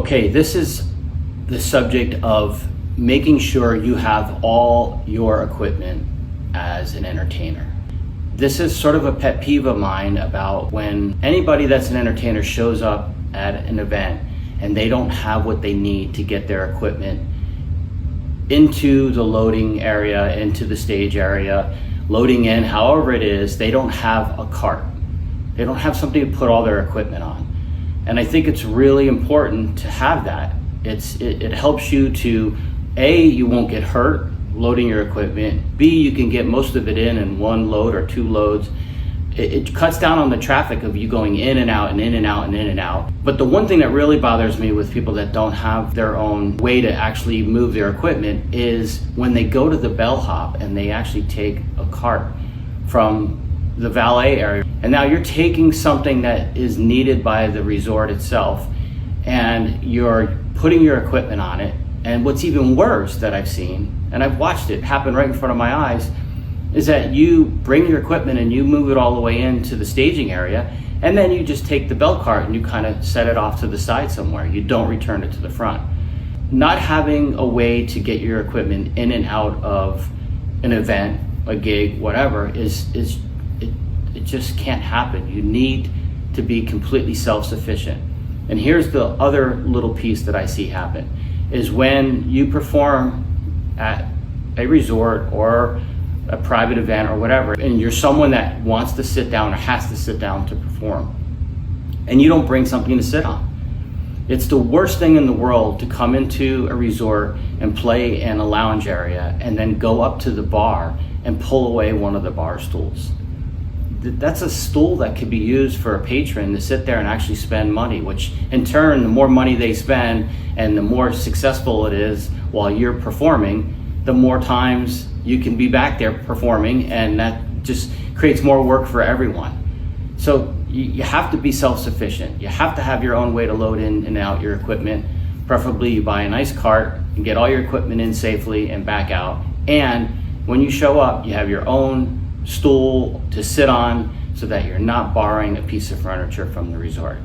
Okay, this is the subject of making sure you have all your equipment as an entertainer. This is sort of a pet peeve of mine about when anybody that's an entertainer shows up at an event and they don't have what they need to get their equipment into the loading area, into the stage area, loading in, however it is, they don't have a cart. They don't have something to put all their equipment on. And I think it's really important to have that. It helps you to, A, you won't get hurt loading your equipment. B, you can get most of it in one load or two loads. It cuts down on the traffic of you going in and out and in and out and in and out. But the one thing that really bothers me with people that don't have their own way to actually move their equipment is when they go to the bellhop and they actually take a cart from the valet area. And now you're taking something that is needed by the resort itself and you're putting your equipment on it. And what's even worse that I've seen, and I've watched it happen right in front of my eyes, is that you bring your equipment and you move it all the way into the staging area, and then you just take the bell cart and you kind of set it off to the side somewhere. You don't return it to the front. Not having a way to get your equipment in and out of an event, a gig, whatever, it just can't happen. You need to be completely self-sufficient. And here's the other little piece that I see happen, is when you perform at a resort or a private event or whatever, and you're someone that wants to sit down or has to sit down to perform, and you don't bring something to sit on. It's the worst thing in the world to come into a resort and play in a lounge area and then go up to the bar and pull away one of the bar stools. That's a stool that could be used for a patron to sit there and actually spend money, which in turn, the more money they spend and the more successful it is while you're performing, the more times you can be back there performing, and that just creates more work for everyone. So you have to be self-sufficient. You have to have your own way to load in and out your equipment. Preferably you buy a nice cart and get all your equipment in safely and back out. And when you show up, you have your own stool to sit on so that you're not borrowing a piece of furniture from the resort.